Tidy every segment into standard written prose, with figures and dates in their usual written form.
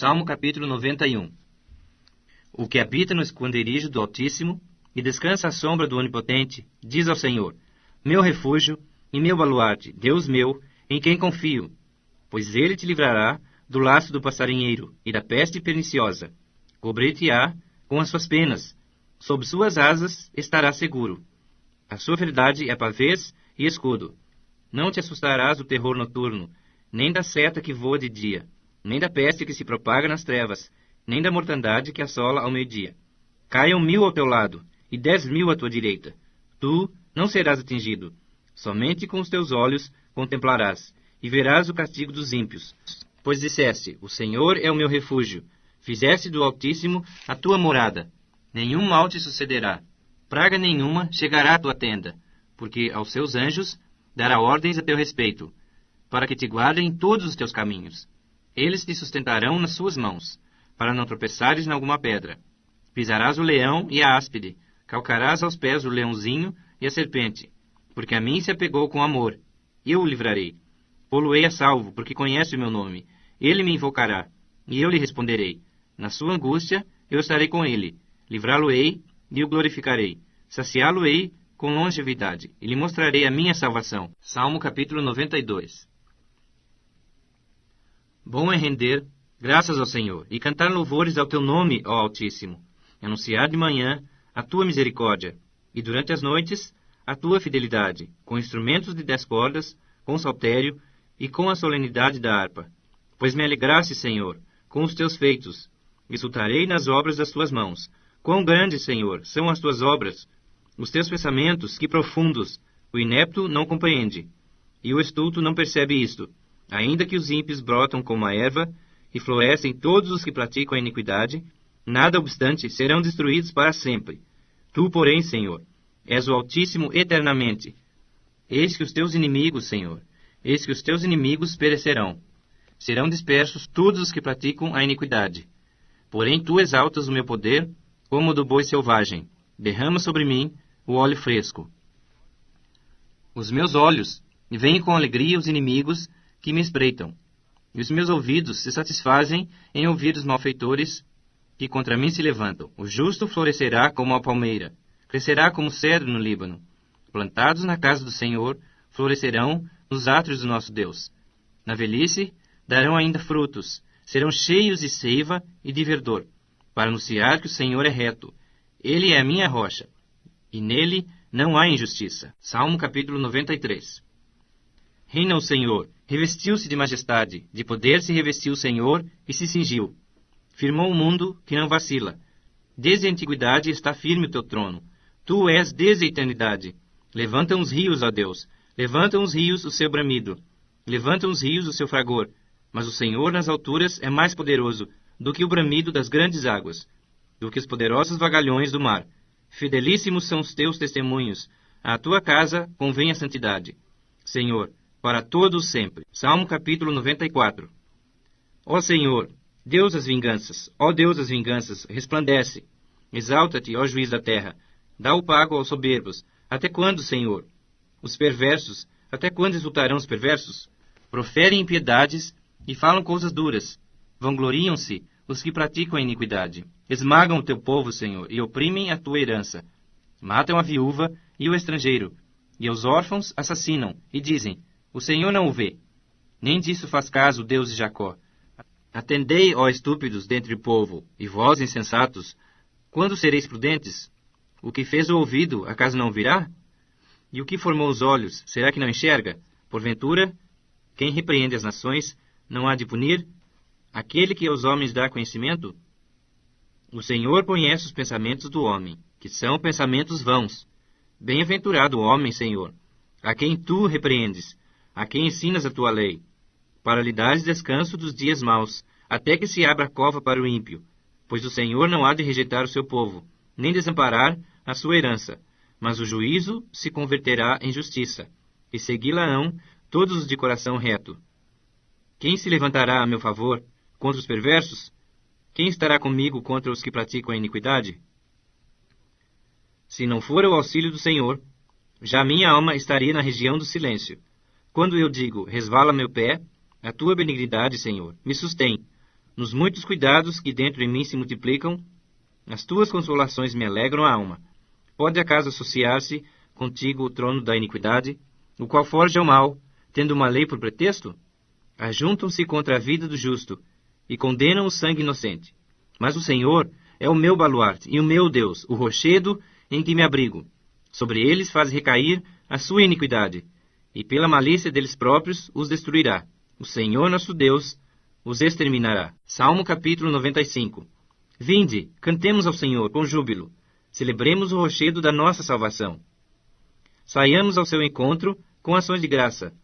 Salmo capítulo 91. O que habita no esconderijo do Altíssimo e descansa à sombra do Onipotente, diz ao Senhor: meu refúgio e meu baluarte, Deus meu, em quem confio. Pois ele te livrará do laço do passarinheiro e da peste perniciosa. Cobrir-te-á com as suas penas, sob suas asas estarás seguro. A sua verdade é pavês e escudo. Não te assustarás do terror noturno, nem da seta que voa de dia, nem da peste que se propaga nas trevas, nem da mortandade que assola ao meio-dia. Caiam 1000 ao teu lado, e 10.000 à tua direita. Tu não serás atingido. Somente com os teus olhos contemplarás, e verás o castigo dos ímpios. Pois disseste: o Senhor é o meu refúgio. Fizeste do Altíssimo a tua morada. Nenhum mal te sucederá. Praga nenhuma chegará à tua tenda, porque aos seus anjos dará ordens a teu respeito, para que te guardem em todos os teus caminhos. Eles te sustentarão nas suas mãos, para não tropeçares em alguma pedra. Pisarás o leão e a áspide, calcarás aos pés o leãozinho e a serpente, porque a mim se apegou com amor. Eu o livrarei. Pô-lo-ei a salvo, porque conhece o meu nome. Ele me invocará, e eu lhe responderei. Na sua angústia eu estarei com ele. Livrá-lo-ei e o glorificarei. Saciá-lo-ei com longevidade, e lhe mostrarei a minha salvação. Salmo capítulo 92. Bom é render graças ao Senhor, e cantar louvores ao teu nome, ó Altíssimo. Anunciar de manhã a tua misericórdia, e durante as noites a tua fidelidade, com instrumentos de 10 cordas, com saltério e com a solenidade da harpa. Pois me alegraste, Senhor, com os teus feitos, exultarei nas obras das tuas mãos. Quão grandes, Senhor, são as tuas obras! Os teus pensamentos, que profundos! O inepto não compreende, e o estulto não percebe isto. Ainda que os ímpios brotam como a erva, e florescem todos os que praticam a iniquidade, nada obstante serão destruídos para sempre. Tu, porém, Senhor, és o Altíssimo eternamente. Eis que os teus inimigos, Senhor, eis que os teus inimigos perecerão. Serão dispersos todos os que praticam a iniquidade. Porém tu exaltas o meu poder como o do boi selvagem. Derrama sobre mim o óleo fresco. Os meus olhos veem com alegria os inimigos que me espreitam, e os meus ouvidos se satisfazem em ouvir os malfeitores que contra mim se levantam. O justo florescerá como a palmeira, crescerá como o cedro no Líbano. Plantados na casa do Senhor, florescerão nos átrios do nosso Deus. Na velhice darão ainda frutos, serão cheios de seiva e de verdor, para anunciar que o Senhor é reto. Ele é a minha rocha, e nele não há injustiça. Salmo capítulo 93. Reina o Senhor, revestiu-se de majestade, de poder se revestiu o Senhor e se cingiu. Firmou o mundo que não vacila. Desde a antiguidade está firme o teu trono. Tu és desde a eternidade. Levantam os rios, ó Deus. Levantam os rios o seu bramido. Levantam os rios o seu fragor. Mas o Senhor nas alturas é mais poderoso do que o bramido das grandes águas, do que os poderosos vagalhões do mar. Fidelíssimos são os teus testemunhos. À tua casa convém a santidade. Senhor, para todos sempre. Salmo capítulo 94. Ó Senhor, Deus das vinganças, ó Deus das vinganças, resplandece. Exalta-te, ó juiz da terra. Dá o pago aos soberbos. Até quando, Senhor? Os perversos, até quando exultarão os perversos? Proferem impiedades e falam coisas duras. Vangloriam-se os que praticam a iniquidade. Esmagam o teu povo, Senhor, e oprimem a tua herança. Matam a viúva e o estrangeiro, e aos órfãos assassinam, e dizem: o Senhor não o vê. Nem disso faz caso o Deus de Jacó. Atendei, ó estúpidos dentre o povo, e vós, insensatos, quando sereis prudentes? O que fez o ouvido, acaso não virá? E o que formou os olhos, será que não enxerga? Porventura, quem repreende as nações não há de punir? Aquele que aos homens dá conhecimento? O Senhor conhece os pensamentos do homem, que são pensamentos vãos. Bem-aventurado o homem, Senhor, a quem tu repreendes, a quem ensinas a tua lei, para lhe dares descanso dos dias maus, até que se abra a cova para o ímpio. Pois o Senhor não há de rejeitar o seu povo, nem desamparar a sua herança, mas o juízo se converterá em justiça, e segui-la-ão todos os de coração reto. Quem se levantará a meu favor contra os perversos? Quem estará comigo contra os que praticam a iniquidade? Se não for o auxílio do Senhor, já minha alma estaria na região do silêncio. Quando eu digo, resvala meu pé, a tua benignidade, Senhor, me sustém. Nos muitos cuidados que dentro de mim se multiplicam, as tuas consolações me alegram a alma. Pode acaso associar-se contigo o trono da iniquidade, o qual forja o mal, tendo uma lei por pretexto? Ajuntam-se contra a vida do justo, e condenam o sangue inocente. Mas o Senhor é o meu baluarte e o meu Deus, o rochedo em que me abrigo. Sobre eles faz recair a sua iniquidade, e pela malícia deles próprios os destruirá. O Senhor nosso Deus os exterminará. Salmo capítulo 95. Vinde, cantemos ao Senhor com júbilo. Celebremos o rochedo da nossa salvação. Saiamos ao seu encontro com ações de graça.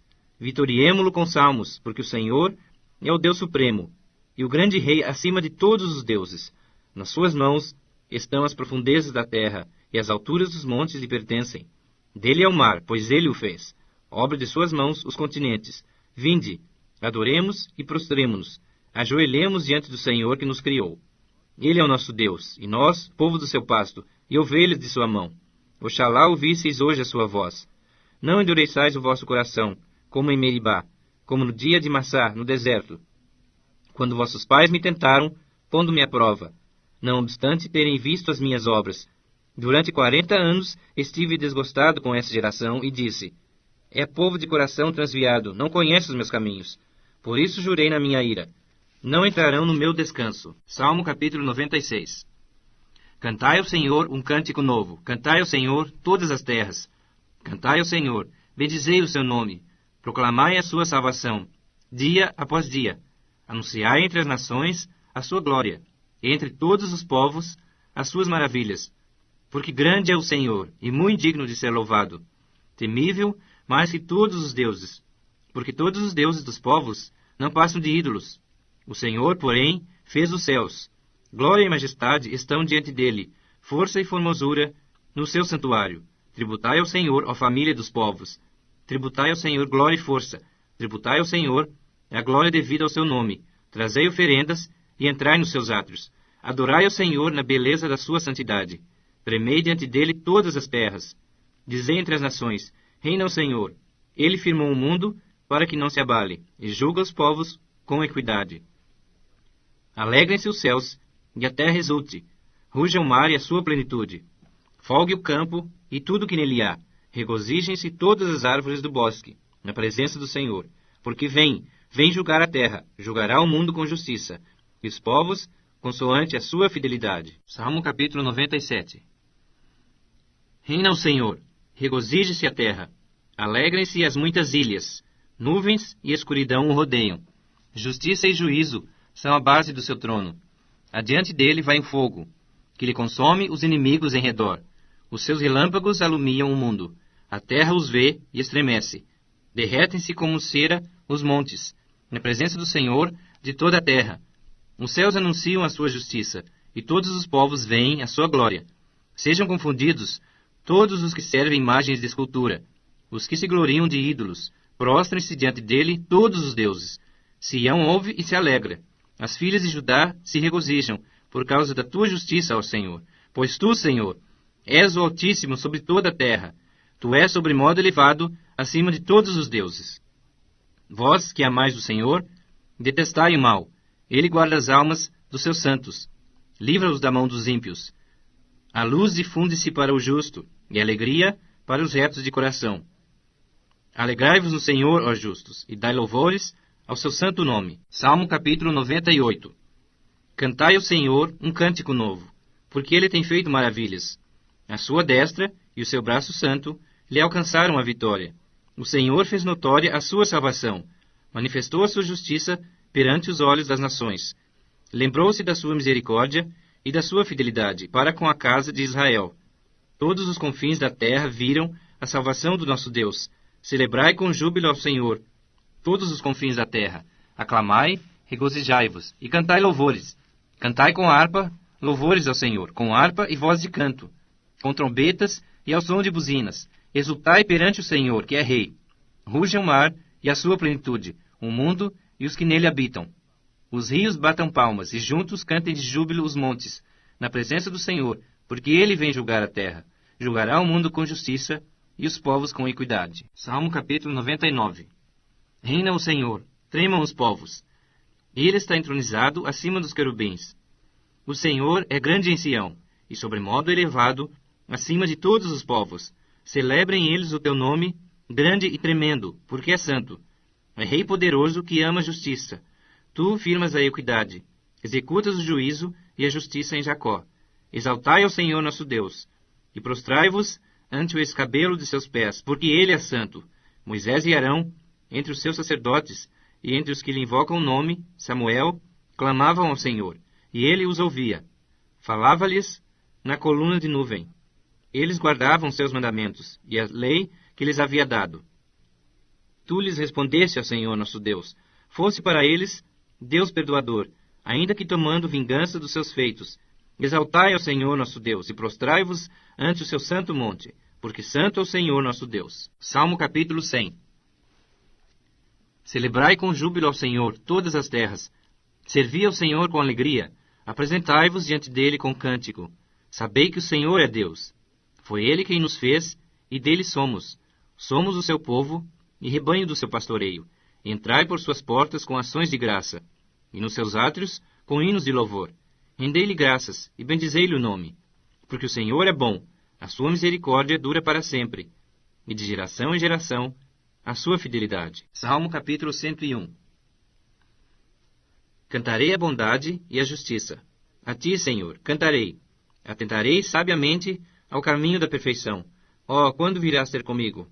Vitoriemo-lo com salmos, porque o Senhor é o Deus supremo, e o grande Rei acima de todos os deuses. Nas suas mãos estão as profundezas da terra, e as alturas dos montes lhe pertencem. Dele é o mar, pois ele o fez. Obra de suas mãos os continentes. Vinde, adoremos e prostremo-nos. Ajoelhemos diante do Senhor que nos criou. Ele é o nosso Deus, e nós, povo do seu pasto, e ovelhas de sua mão. Oxalá ouvisseis hoje a sua voz. Não endureçais o vosso coração, como em Meribá, como no dia de Massá, no deserto, quando vossos pais me tentaram, pondo-me à prova, não obstante terem visto as minhas obras. Durante 40 anos estive desgostado com essa geração e disse: é povo de coração transviado, não conhece os meus caminhos. Por isso jurei na minha ira: não entrarão no meu descanso. Salmo capítulo 96. Cantai ao Senhor um cântico novo. Cantai ao Senhor todas as terras. Cantai ao Senhor, bendizei o seu nome. Proclamai a sua salvação, dia após dia. Anunciai entre as nações a sua glória, e entre todos os povos as suas maravilhas. Porque grande é o Senhor, e muito digno de ser louvado. Temível mais que todos os deuses. Porque todos os deuses dos povos não passam de ídolos. O Senhor, porém, fez os céus. Glória e majestade estão diante dele, força e formosura no seu santuário. Tributai ao Senhor, ó família dos povos. Tributai ao Senhor glória e força. Tributai ao Senhor a glória devida ao seu nome. Trazei oferendas e entrai nos seus átrios. Adorai ao Senhor na beleza da sua santidade. Tremei diante dele todas as terras. Dizei entre as nações: reina o Senhor. Ele firmou o mundo para que não se abale, e julga os povos com equidade. Alegrem-se os céus, e a terra exulte. Ruja o mar e a sua plenitude. Folgue o campo e tudo que nele há. Regozijem-se todas as árvores do bosque, na presença do Senhor. Porque vem julgar a terra, julgará o mundo com justiça, e os povos consoante a sua fidelidade. Salmo capítulo 97. Reina o Senhor, regozije-se a terra, alegrem-se as muitas ilhas, nuvens e escuridão o rodeiam. Justiça e juízo são a base do seu trono. Adiante dele vai um fogo, que lhe consome os inimigos em redor. Os seus relâmpagos alumiam o mundo. A terra os vê e estremece. Derretem-se como cera os montes, na presença do Senhor de toda a terra. Os céus anunciam a sua justiça, e todos os povos veem a sua glória. Sejam confundidos todos os que servem imagens de escultura, os que se gloriam de ídolos. Prostrem-se diante dele todos os deuses. Sião ouve e se alegra. As filhas de Judá se regozijam por causa da tua justiça, ó Senhor. Pois tu, Senhor, és o Altíssimo sobre toda a terra. Tu és sobremodo elevado acima de todos os deuses. Vós, que amais o Senhor, detestai o mal. Ele guarda as almas dos seus santos. Livra-os da mão dos ímpios. A luz difunde-se para o justo, e a alegria para os retos de coração. Alegrai-vos no Senhor, ó justos, e dai louvores ao seu santo nome. Salmo capítulo 98. Cantai ao Senhor um cântico novo, porque ele tem feito maravilhas. A sua destra e o seu braço santo lhe alcançaram a vitória. O Senhor fez notória a sua salvação, manifestou a sua justiça perante os olhos das nações. Lembrou-se da sua misericórdia e da sua fidelidade para com a casa de Israel. Todos os confins da terra viram a salvação do nosso Deus. Celebrai com júbilo ao Senhor, todos os confins da terra. Aclamai, regozijai-vos, e cantai louvores. Cantai com harpa, louvores ao Senhor, com harpa e voz de canto, com trombetas e ao som de buzinas. Exultai perante o Senhor, que é Rei. Ruja o mar e a sua plenitude, o mundo e os que nele habitam. Os rios batam palmas, e juntos cantem de júbilo os montes, na presença do Senhor, porque ele vem julgar a terra. Julgará o mundo com justiça e os povos com equidade. Salmo capítulo 99. Reina o Senhor, tremam os povos. Ele está entronizado acima dos querubins. O Senhor é grande em Sião, e sobremodo elevado acima de todos os povos. Celebrem eles o teu nome, grande e tremendo, porque é santo. É Rei poderoso que ama a justiça. Tu firmas a equidade, executas o juízo e a justiça em Jacó. Exaltai ao Senhor nosso Deus, e prostrai-vos ante o escabelo de seus pés, porque ele é santo. Moisés e Arão, entre os seus sacerdotes, e entre os que lhe invocam o nome, Samuel, clamavam ao Senhor, e ele os ouvia. Falava-lhes na coluna de nuvem. Eles guardavam seus mandamentos, e a lei que lhes havia dado. Tu lhes respondeste ao Senhor nosso Deus. Fosse para eles Deus perdoador, ainda que tomando vingança dos seus feitos. Exaltai ao Senhor nosso Deus, e prostrai-vos ante o seu santo monte, porque santo é o Senhor nosso Deus. Salmo capítulo 100. Celebrai com júbilo ao Senhor todas as terras. Servi ao Senhor com alegria. Apresentai-vos diante dele com cântico. Sabei que o Senhor é Deus. Foi ele quem nos fez, e dele somos. Somos o seu povo, e rebanho do seu pastoreio. Entrai por suas portas com ações de graça, e nos seus átrios com hinos de louvor. Rendei-lhe graças, e bendizei-lhe o nome. Porque o Senhor é bom, a sua misericórdia dura para sempre, e de geração em geração a sua fidelidade. Salmo capítulo 101. Cantarei a bondade e a justiça. A ti, Senhor, cantarei. Atentarei sabiamente ao caminho da perfeição. Oh, quando virás ter comigo?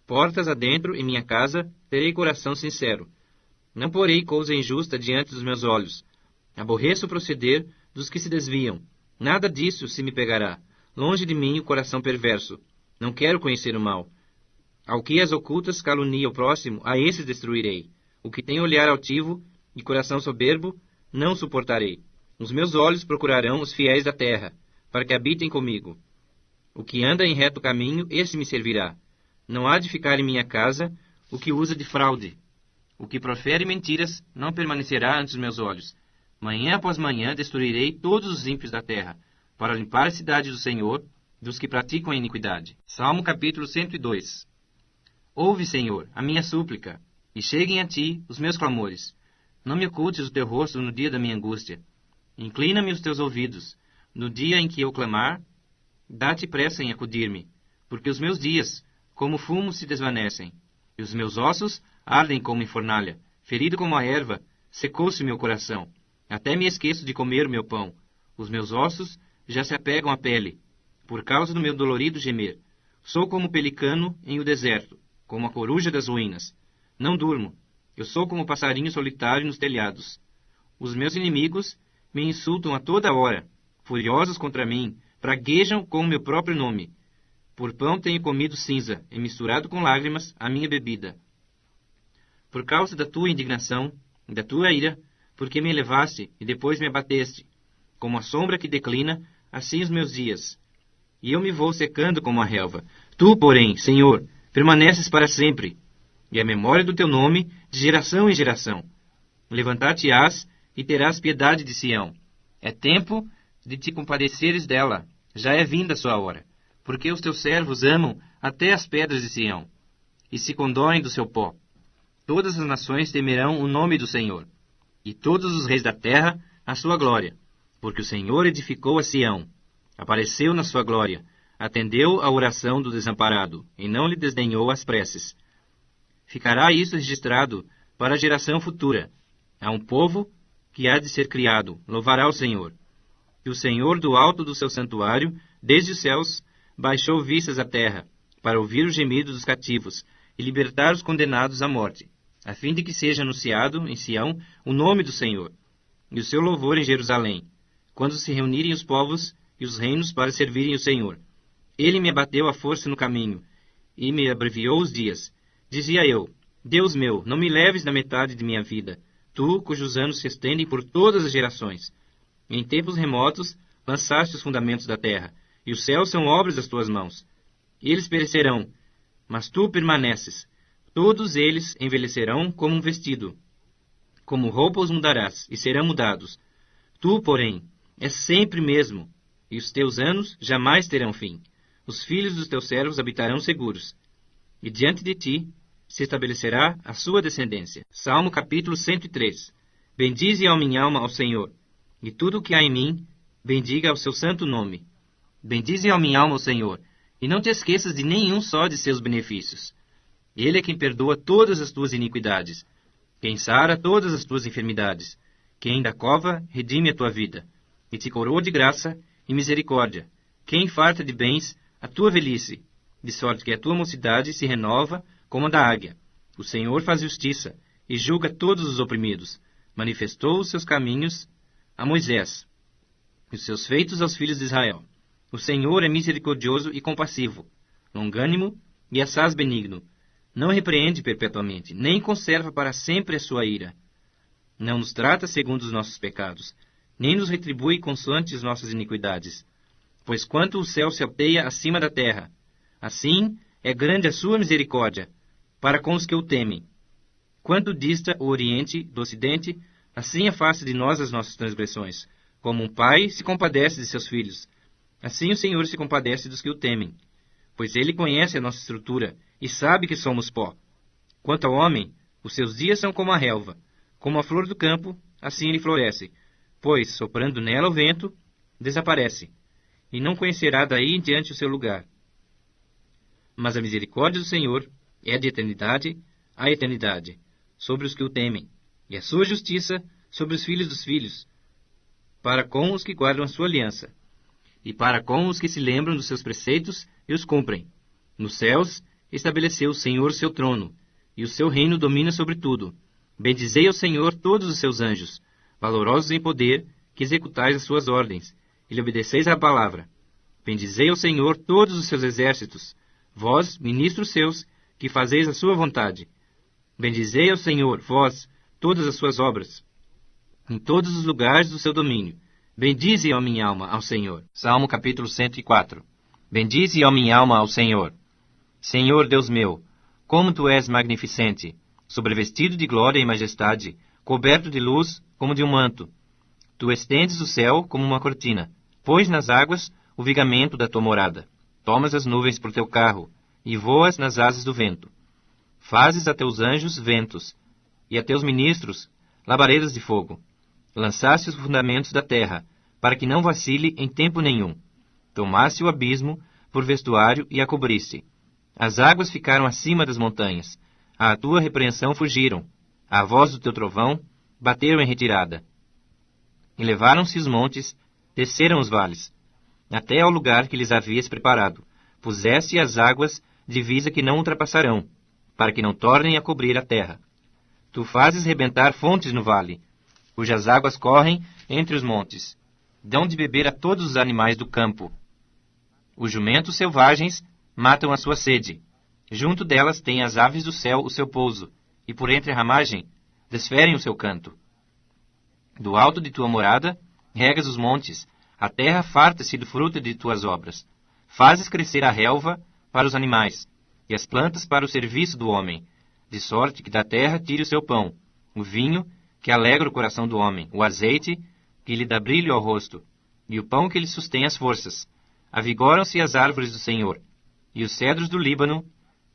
Portas adentro em minha casa, terei coração sincero. Não porei coisa injusta diante dos meus olhos. Aborreço o proceder dos que se desviam. Nada disso se me pegará. Longe de mim o coração perverso. Não quero conhecer o mal. Ao que as ocultas calunia o próximo, a esses destruirei. O que tem olhar altivo e coração soberbo, não suportarei. Os meus olhos procurarão os fiéis da terra, para que habitem comigo. O que anda em reto caminho, esse me servirá. Não há de ficar em minha casa o que usa de fraude. O que profere mentiras não permanecerá ante os meus olhos. Manhã após manhã destruirei todos os ímpios da terra, para limpar a cidade do Senhor, dos que praticam a iniquidade. Salmo capítulo 102. Ouve, Senhor, a minha súplica, e cheguem a ti os meus clamores. Não me ocultes o teu rosto no dia da minha angústia. Inclina-me os teus ouvidos. No dia em que eu clamar, dá-te pressa em acudir-me, porque os meus dias, como fumo, se desvanecem, e os meus ossos ardem como em fornalha. Ferido como a erva, secou-se meu coração. Até me esqueço de comer o meu pão. Os meus ossos já se apegam à pele, por causa do meu dolorido gemer. Sou como o pelicano em o deserto, como a coruja das ruínas. Não durmo. Eu sou como o passarinho solitário nos telhados. Os meus inimigos me insultam a toda hora. Furiosos contra mim, praguejam com o meu próprio nome. Por pão tenho comido cinza, e misturado com lágrimas a minha bebida. Por causa da tua indignação e da tua ira, porque me elevaste e depois me abateste. Como a sombra que declina, assim os meus dias. E eu me vou secando como a relva. Tu, porém, Senhor, permaneces para sempre, e a memória do teu nome de geração em geração. Levantar-te-ás e terás piedade de Sião. É tempo de te compadeceres dela, já é vinda a sua hora, porque os teus servos amam até as pedras de Sião, e se condoem do seu pó. Todas as nações temerão o nome do Senhor, e todos os reis da terra a sua glória, porque o Senhor edificou a Sião, apareceu na sua glória, atendeu à oração do desamparado, e não lhe desdenhou as preces. Ficará isso registrado para a geração futura. Há um povo que há de ser criado, louvará o Senhor. Que o Senhor do alto do seu santuário, desde os céus, baixou vistas à terra, para ouvir o gemido dos cativos e libertar os condenados à morte, a fim de que seja anunciado em Sião o nome do Senhor, e o seu louvor em Jerusalém, quando se reunirem os povos e os reinos para servirem o Senhor. Ele me abateu à força no caminho, e me abreviou os dias. Dizia eu, Deus meu, não me leves na metade de minha vida, tu, cujos anos se estendem por todas as gerações. Em tempos remotos, lançaste os fundamentos da terra, e os céus são obras das tuas mãos. Eles perecerão, mas tu permaneces. Todos eles envelhecerão como um vestido. Como roupa os mudarás, e serão mudados. Tu, porém, és sempre mesmo, e os teus anos jamais terão fim. Os filhos dos teus servos habitarão seguros, e diante de ti se estabelecerá a sua descendência. Salmo capítulo 103. Bendize a minha alma ao Senhor, e tudo o que há em mim, bendiga ao seu santo nome. Bendize a minha alma ao Senhor, e não te esqueças de nenhum só de seus benefícios. Ele é quem perdoa todas as tuas iniquidades, quem sara todas as tuas enfermidades, quem da cova redime a tua vida, e te coroa de graça e misericórdia, quem farta de bens a tua velhice, de sorte que a tua mocidade se renova como a da águia. O Senhor faz justiça e julga todos os oprimidos, manifestou os seus caminhos a Moisés, e os seus feitos aos filhos de Israel. O Senhor é misericordioso e compassivo, longânimo e assaz benigno. Não repreende perpetuamente, nem conserva para sempre a sua ira. Não nos trata segundo os nossos pecados, nem nos retribui consoante as nossas iniquidades. Pois quanto o céu se alteia acima da terra, assim é grande a sua misericórdia para com os que o temem. Quanto dista o Oriente do Ocidente, assim afasta de nós as nossas transgressões. Como um pai se compadece de seus filhos, assim o Senhor se compadece dos que o temem. Pois ele conhece a nossa estrutura e sabe que somos pó. Quanto ao homem, os seus dias são como a relva, como a flor do campo, assim ele floresce. Pois, soprando nela o vento, desaparece, e não conhecerá daí em diante o seu lugar. Mas a misericórdia do Senhor é de eternidade a eternidade, sobre os que o temem, e a sua justiça sobre os filhos dos filhos, para com os que guardam a sua aliança, e para com os que se lembram dos seus preceitos e os cumprem. Nos céus estabeleceu o Senhor seu trono, e o seu reino domina sobre tudo. Bendizei ao Senhor todos os seus anjos, valorosos em poder, que executais as suas ordens, e lhe obedeceis à palavra. Bendizei ao Senhor todos os seus exércitos, vós, ministros seus, que fazeis a sua vontade. Bendizei ao Senhor, vós, todas as suas obras, em todos os lugares do seu domínio. Bendize, ó minha alma, ao Senhor. Salmo capítulo 104. Bendize, ó minha alma, ao Senhor. Senhor Deus meu, como tu és magnificente, sobrevestido de glória e majestade, coberto de luz como de um manto. Tu estendes o céu como uma cortina, pões nas águas o vigamento da tua morada. Tomas as nuvens por teu carro, e voas nas asas do vento. Fazes a teus anjos ventos, e a teus ministros labaredas de fogo. Lançaste os fundamentos da terra, para que não vacile em tempo nenhum. Tomaste o abismo por vestuário e a cobriste. As águas ficaram acima das montanhas. À tua repreensão fugiram. À voz do teu trovão, bateram em retirada. Elevaram-se os montes, desceram os vales, até ao lugar que lhes havias preparado. Puseste as águas divisa que não ultrapassarão, para que não tornem a cobrir a terra. Tu fazes rebentar fontes no vale, cujas águas correm entre os montes. Dão de beber a todos os animais do campo. Os jumentos selvagens matam a sua sede. Junto delas têm as aves do céu o seu pouso, e por entre a ramagem desferem o seu canto. Do alto de tua morada regas os montes, a terra farta-se do fruto de tuas obras. Fazes crescer a relva para os animais, e as plantas para o serviço do homem, de sorte que da terra tire o seu pão, o vinho que alegra o coração do homem, o azeite que lhe dá brilho ao rosto, e o pão que lhe sustém as forças. Avigoram-se as árvores do Senhor, e os cedros do Líbano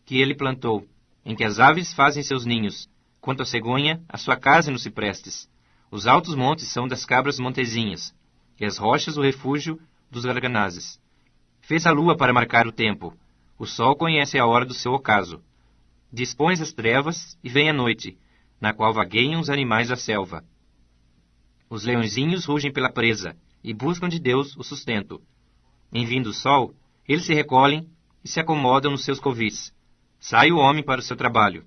que ele plantou, em que as aves fazem seus ninhos, quanto a cegonha, a sua casa nos ciprestes. Os altos montes são das cabras montezinhas, e as rochas o refúgio dos garganazes. Fez a lua para marcar o tempo, o sol conhece a hora do seu ocaso. Dispões as trevas e vem a noite, na qual vagueiam os animais da selva. Os leõezinhos rugem pela presa, e buscam de Deus o sustento. Em vindo o sol, eles se recolhem e se acomodam nos seus covis. Sai o homem para o seu trabalho,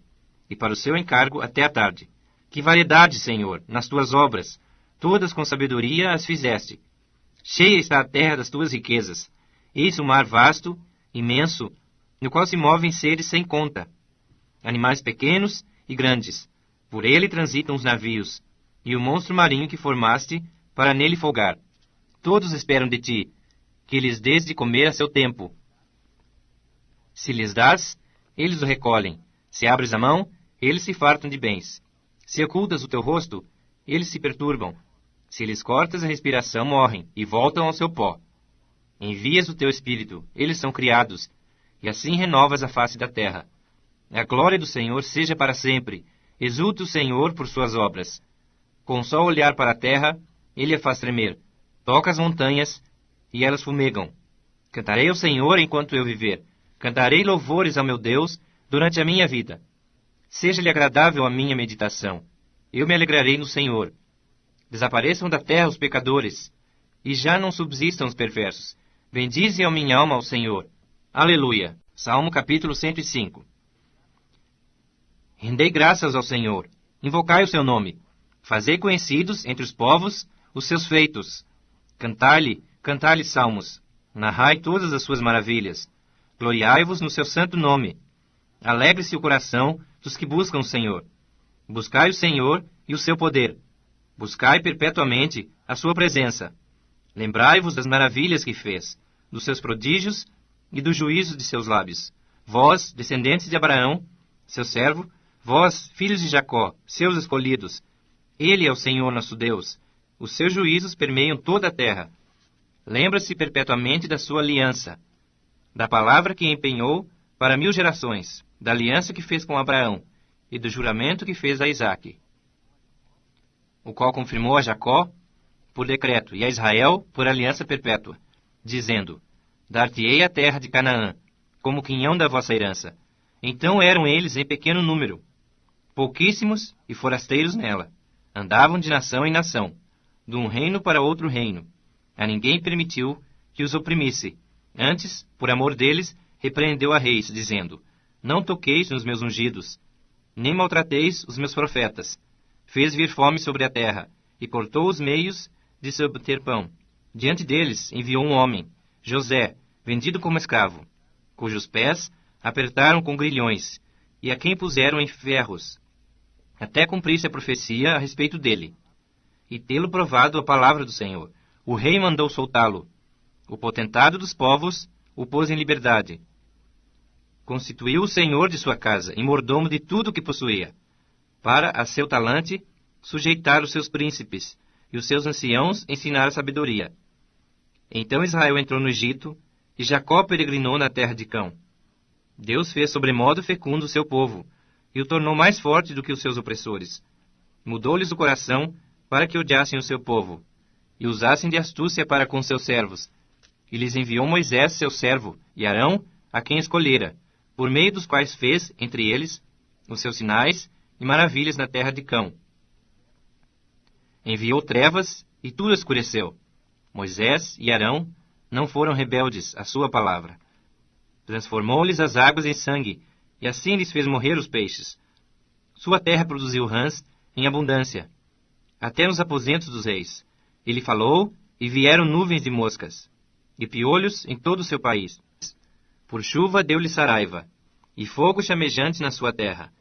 e para o seu encargo até a tarde. Que variedade, Senhor, nas tuas obras! Todas com sabedoria as fizeste. Cheia está a terra das tuas riquezas. Eis o mar vasto, imenso, no qual se movem seres sem conta. Animais pequenos e grandes. Por ele transitam os navios, e o monstro marinho que formaste para nele folgar. Todos esperam de ti, que lhes dês de comer a seu tempo. Se lhes dás, eles o recolhem. Se abres a mão, eles se fartam de bens. Se ocultas o teu rosto, eles se perturbam. Se lhes cortas a respiração, morrem e voltam ao seu pó. Envias o teu espírito, eles são criados, e assim renovas a face da terra. A glória do Senhor seja para sempre. Exulte o Senhor por suas obras. Com só olhar para a terra, ele a faz tremer. Toca as montanhas, e elas fumegam. Cantarei ao Senhor enquanto eu viver. Cantarei louvores ao meu Deus durante a minha vida. Seja-lhe agradável a minha meditação. Eu me alegrarei no Senhor. Desapareçam da terra os pecadores, e já não subsistam os perversos. Bendize a minha alma ao Senhor. Aleluia. Salmo capítulo 105. Rendei graças ao Senhor. Invocai o seu nome. Fazei conhecidos entre os povos os seus feitos. Cantai-lhe salmos. Narrai todas as suas maravilhas. Gloriai-vos no seu santo nome. Alegre-se o coração dos que buscam o Senhor. Buscai o Senhor e o seu poder. Buscai perpetuamente a sua presença. Lembrai-vos das maravilhas que fez, dos seus prodígios e do juízo de seus lábios. Vós, descendentes de Abraão, seu servo, vós, filhos de Jacó, seus escolhidos. Ele é o Senhor nosso Deus. Os seus juízos permeiam toda a terra. Lembra-se perpetuamente da sua aliança, da palavra que empenhou para 1000 gerações, da aliança que fez com Abraão e do juramento que fez a Isaque, o qual confirmou a Jacó por decreto e a Israel por aliança perpétua, dizendo: Dar-te-ei a terra de Canaã, como quinhão da vossa herança. Então eram eles em pequeno número, pouquíssimos e forasteiros nela. Andavam de nação em nação, de um reino para outro reino. A ninguém permitiu que os oprimisse. Antes, por amor deles, repreendeu a reis, dizendo: Não toqueis nos meus ungidos, nem maltrateis os meus profetas. Fez vir fome sobre a terra, e cortou os meios de se obter pão. Diante deles enviou um homem, José, vendido como escravo, cujos pés apertaram com grilhões, e a quem puseram em ferros, até cumprisse a profecia a respeito dele. E tê-lo provado a palavra do Senhor, o rei mandou soltá-lo. O potentado dos povos o pôs em liberdade. Constituiu o senhor de sua casa e mordomo de tudo o que possuía, para a seu talante sujeitar os seus príncipes e os seus anciãos ensinar a sabedoria. Então Israel entrou no Egito e Jacó peregrinou na terra de Cão. Deus fez sobremodo fecundo o seu povo e o tornou mais forte do que os seus opressores. Mudou-lhes o coração para que odiassem o seu povo e usassem de astúcia para com seus servos. E lhes enviou Moisés, seu servo, e Arão, a quem escolhera, por meio dos quais fez, entre eles, os seus sinais e maravilhas na terra de Cão. Enviou trevas, e tudo escureceu. Moisés e Arão não foram rebeldes à sua palavra. Transformou-lhes as águas em sangue, e assim lhes fez morrer os peixes. Sua terra produziu rãs em abundância, até nos aposentos dos reis. Ele falou, e vieram nuvens de moscas, e piolhos em todo o seu país. Por chuva deu-lhe saraiva, e fogo chamejante na sua terra.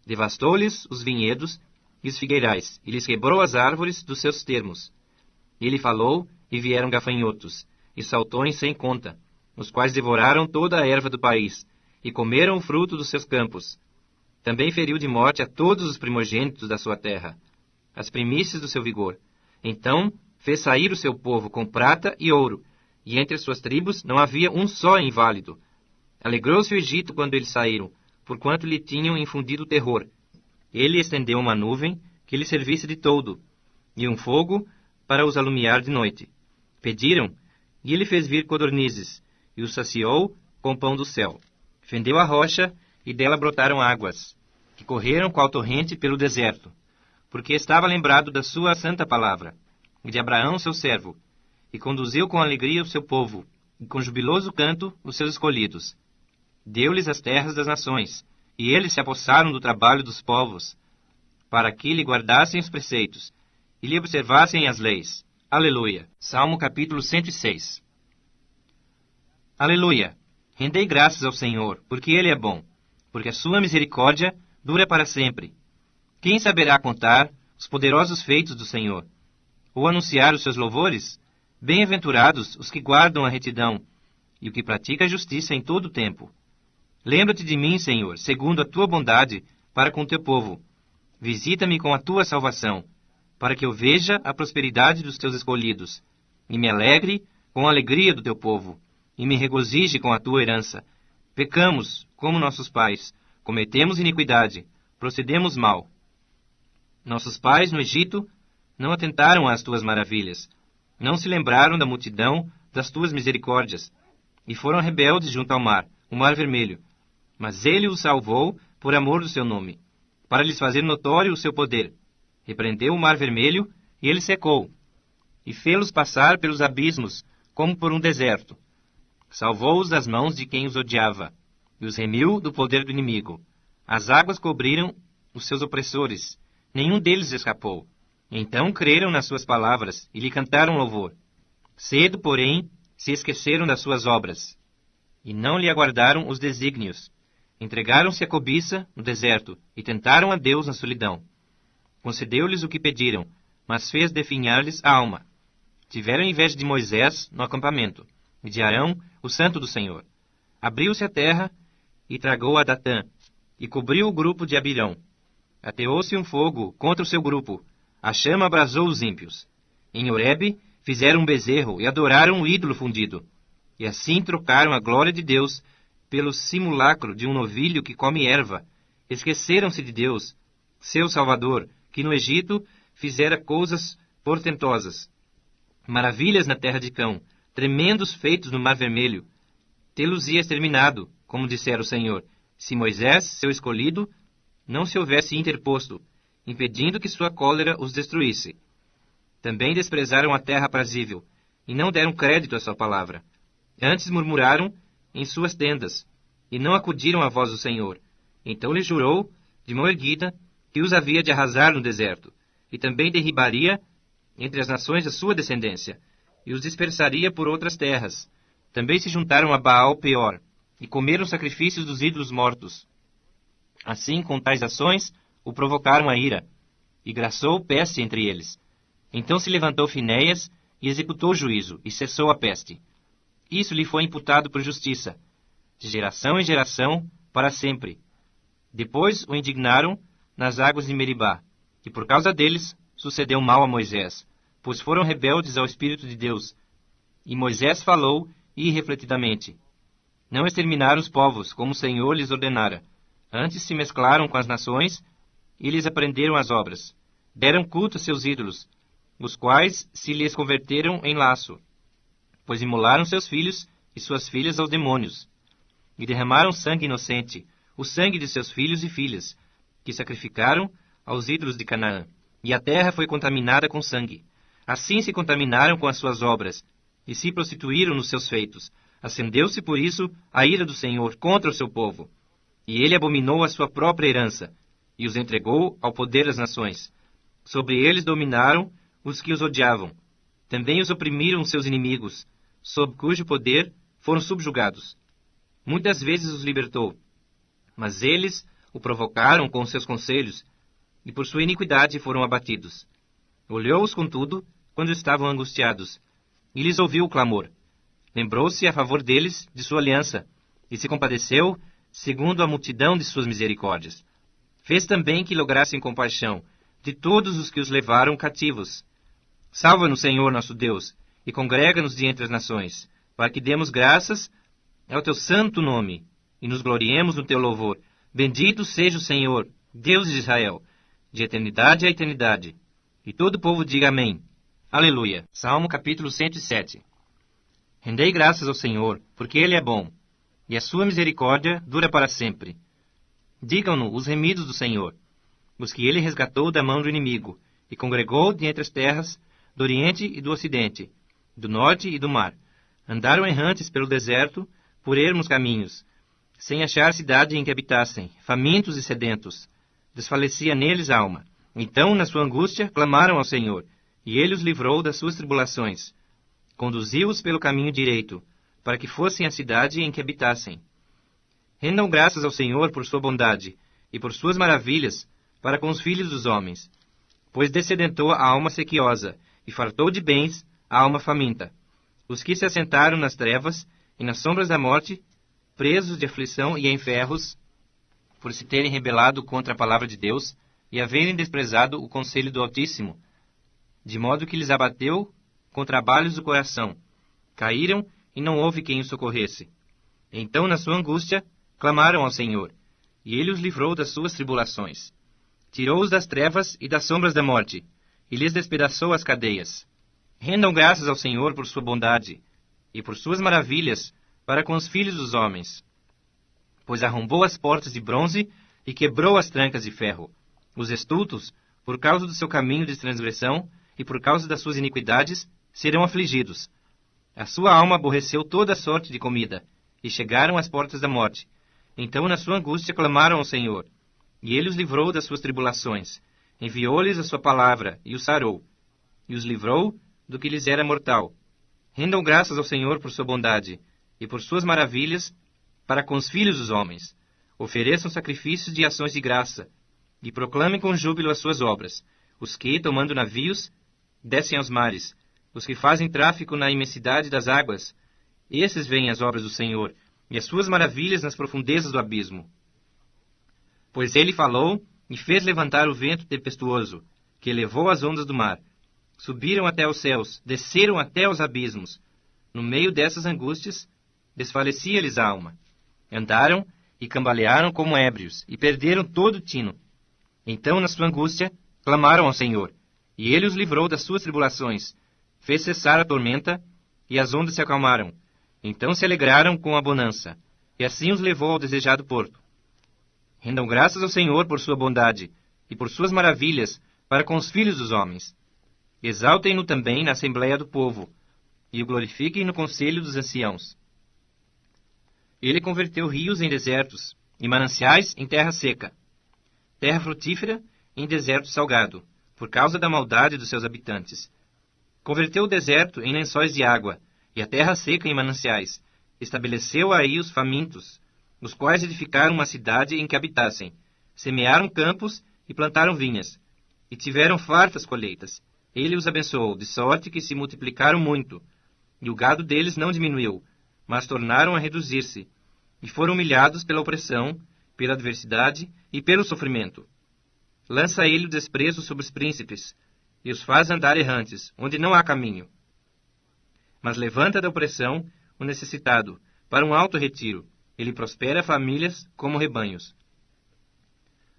Devastou-lhes os vinhedos e os figueirais, e lhes quebrou as árvores dos seus termos. Ele falou, e vieram gafanhotos, e saltões sem conta, os quais devoraram toda a erva do país, e comeram o fruto dos seus campos. Também feriu de morte a todos os primogênitos da sua terra, as primícias do seu vigor. Então fez sair o seu povo com prata e ouro, e entre as suas tribos não havia um só inválido. Alegrou-se o Egito quando eles saíram, porquanto lhe tinham infundido terror. Ele estendeu uma nuvem que lhe servisse de toldo, e um fogo para os alumiar de noite. Pediram, e ele fez vir codornizes, e os saciou com pão do céu. Fendeu a rocha, e dela brotaram águas, que correram qual torrente pelo deserto, porque estava lembrado da sua santa palavra, e de Abraão seu servo, e conduziu com alegria o seu povo, e com jubiloso canto os seus escolhidos. Deu-lhes as terras das nações, e eles se apossaram do trabalho dos povos, para que lhe guardassem os preceitos, e lhe observassem as leis. Aleluia. Salmo capítulo 106. Aleluia. Rendei graças ao Senhor, porque Ele é bom, porque a sua misericórdia dura para sempre. Quem saberá contar os poderosos feitos do Senhor, ou anunciar os seus louvores? Bem-aventurados os que guardam a retidão, e o que pratica a justiça em todo o tempo. Lembra-te de mim, Senhor, segundo a tua bondade para com teu povo. Visita-me com a tua salvação, para que eu veja a prosperidade dos teus escolhidos, e me alegre com a alegria do teu povo, e me regozije com a tua herança. Pecamos, como nossos pais, cometemos iniquidade, procedemos mal. Nossos pais no Egito não atentaram às tuas maravilhas, não se lembraram da multidão das tuas misericórdias, e foram rebeldes junto ao mar, o mar vermelho. Mas ele os salvou por amor do seu nome, para lhes fazer notório o seu poder. Repreendeu o mar vermelho, e ele secou, e fê-los passar pelos abismos, como por um deserto. Salvou-os das mãos de quem os odiava, e os remiu do poder do inimigo. As águas cobriram os seus opressores, nenhum deles escapou. Então creram nas suas palavras e lhe cantaram louvor. Cedo, porém, se esqueceram das suas obras, e não lhe aguardaram os desígnios. Entregaram-se à cobiça no deserto e tentaram a Deus na solidão. Concedeu-lhes o que pediram, mas fez definhar-lhes a alma. Tiveram inveja de Moisés no acampamento, e de Arão, o santo do Senhor. Abriu-se a terra e tragou a Datã, e cobriu o grupo de Abirão. Ateou-se um fogo contra o seu grupo, a chama abrasou os ímpios. Em Horebe fizeram um bezerro e adoraram o ídolo fundido. E assim trocaram a glória de Deus pelo simulacro de um novilho que come erva. Esqueceram-se de Deus, seu Salvador, que no Egito fizera coisas portentosas. Maravilhas na terra de Cão, tremendos feitos no mar vermelho. Tê-los-ia exterminado, como dissera o Senhor, se Moisés, seu escolhido, não se houvesse interposto, impedindo que sua cólera os destruísse. Também desprezaram a terra aprazível, e não deram crédito à sua palavra. Antes murmuraram em suas tendas, e não acudiram à voz do Senhor. Então lhe jurou, de mão erguida, que os havia de arrasar no deserto, e também derribaria entre as nações a sua descendência, e os dispersaria por outras terras. Também se juntaram a Baal Peor, e comeram sacrifícios dos ídolos mortos. Assim, com tais ações, o provocaram a ira, e graçou peste entre eles. Então se levantou Finéias, e executou o juízo, e cessou a peste. Isso lhe foi imputado por justiça, de geração em geração, para sempre. Depois o indignaram nas águas de Meribá, e por causa deles sucedeu mal a Moisés, pois foram rebeldes ao Espírito de Deus. E Moisés falou irrefletidamente. Não exterminaram os povos, como o Senhor lhes ordenara. Antes se mesclaram com as nações, e lhes aprenderam as obras. Deram culto a seus ídolos, os quais se lhes converteram em laço, pois imolaram seus filhos e suas filhas aos demônios, e derramaram sangue inocente, o sangue de seus filhos e filhas, que sacrificaram aos ídolos de Canaã, e a terra foi contaminada com sangue. Assim se contaminaram com as suas obras, e se prostituíram nos seus feitos. Acendeu-se, por isso, a ira do Senhor contra o seu povo, e ele abominou a sua própria herança, e os entregou ao poder das nações. Sobre eles dominaram os que os odiavam. Também os oprimiram seus inimigos, sob cujo poder foram subjugados. Muitas vezes os libertou, mas eles o provocaram com seus conselhos, e por sua iniquidade foram abatidos. Olhou-os, contudo, quando estavam angustiados, e lhes ouviu o clamor. Lembrou-se a favor deles de sua aliança, e se compadeceu segundo a multidão de suas misericórdias. Fez também que lograssem compaixão de todos os que os levaram cativos. Salva-nos, Senhor nosso Deus, e congrega-nos de entre as nações, para que demos graças ao teu santo nome, e nos gloriemos no teu louvor. Bendito seja o Senhor, Deus de Israel, de eternidade a eternidade. E todo o povo diga amém. Aleluia. Salmo capítulo 107. Rendei graças ao Senhor, porque Ele é bom, e a sua misericórdia dura para sempre. Digam-no os remidos do Senhor, os que Ele resgatou da mão do inimigo, e congregou de entre as terras do Oriente e do Ocidente, do Norte e do mar. Andaram errantes pelo deserto, por ermos caminhos, sem achar cidade em que habitassem, famintos e sedentos. Desfalecia neles a alma. Então, na sua angústia, clamaram ao Senhor, e Ele os livrou das suas tribulações. Conduziu-os pelo caminho direito, para que fossem à cidade em que habitassem. Rendam graças ao Senhor por sua bondade, e por suas maravilhas, para com os filhos dos homens. Pois descedentou a alma sequiosa, e fartou de bens a alma faminta. Os que se assentaram nas trevas e nas sombras da morte, presos de aflição e em ferros, por se terem rebelado contra a palavra de Deus, e haverem desprezado o conselho do Altíssimo, de modo que lhes abateu com trabalhos do coração. Caíram e não houve quem os socorresse. Então, na sua angústia, clamaram ao Senhor, e Ele os livrou das suas tribulações. Tirou-os das trevas e das sombras da morte, e lhes despedaçou as cadeias. Rendam graças ao Senhor por sua bondade e por suas maravilhas para com os filhos dos homens. Pois arrombou as portas de bronze e quebrou as trancas de ferro. Os estultos, por causa do seu caminho de transgressão e por causa das suas iniquidades, serão afligidos. A sua alma aborreceu toda sorte de comida, e chegaram às portas da morte. Então, na sua angústia, clamaram ao Senhor, e ele os livrou das suas tribulações. Enviou-lhes a sua palavra, e os sarou, e os livrou do que lhes era mortal. Rendam graças ao Senhor por sua bondade, e por suas maravilhas para com os filhos dos homens. Ofereçam sacrifícios de ações de graça, e proclamem com júbilo as suas obras. Os que, tomando navios, descem aos mares, os que fazem tráfico na imensidade das águas, esses veem as obras do Senhor, e as suas maravilhas nas profundezas do abismo. Pois ele falou e fez levantar o vento tempestuoso, que elevou as ondas do mar. Subiram até os céus, desceram até os abismos. No meio dessas angústias, desfalecia-lhes a alma. Andaram e cambalearam como ébrios, e perderam todo o tino. Então, na sua angústia, clamaram ao Senhor, e ele os livrou das suas tribulações, fez cessar a tormenta, e as ondas se acalmaram. Então se alegraram com a bonança, e assim os levou ao desejado porto. Rendam graças ao Senhor por sua bondade, e por suas maravilhas para com os filhos dos homens. Exaltem-no também na assembleia do povo, e o glorifiquem no conselho dos anciãos. Ele converteu rios em desertos, e mananciais em terra seca, terra frutífera em deserto salgado, por causa da maldade dos seus habitantes. Converteu o deserto em lençóis de água, e a terra seca em mananciais. Estabeleceu aí os famintos, os quais edificaram uma cidade em que habitassem. Semearam campos e plantaram vinhas, e tiveram fartas colheitas. Ele os abençoou, de sorte que se multiplicaram muito, e o gado deles não diminuiu, mas tornaram a reduzir-se, e foram humilhados pela opressão, pela adversidade e pelo sofrimento. Lança ele o desprezo sobre os príncipes, e os faz andar errantes, onde não há caminho. Mas levanta da opressão o necessitado, para um alto retiro. Ele prospera famílias como rebanhos.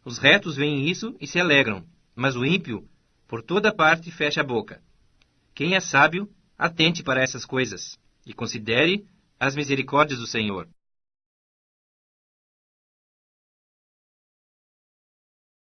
Os retos veem isso e se alegram, mas o ímpio, por toda parte, fecha a boca. Quem é sábio, atente para essas coisas, e considere as misericórdias do Senhor.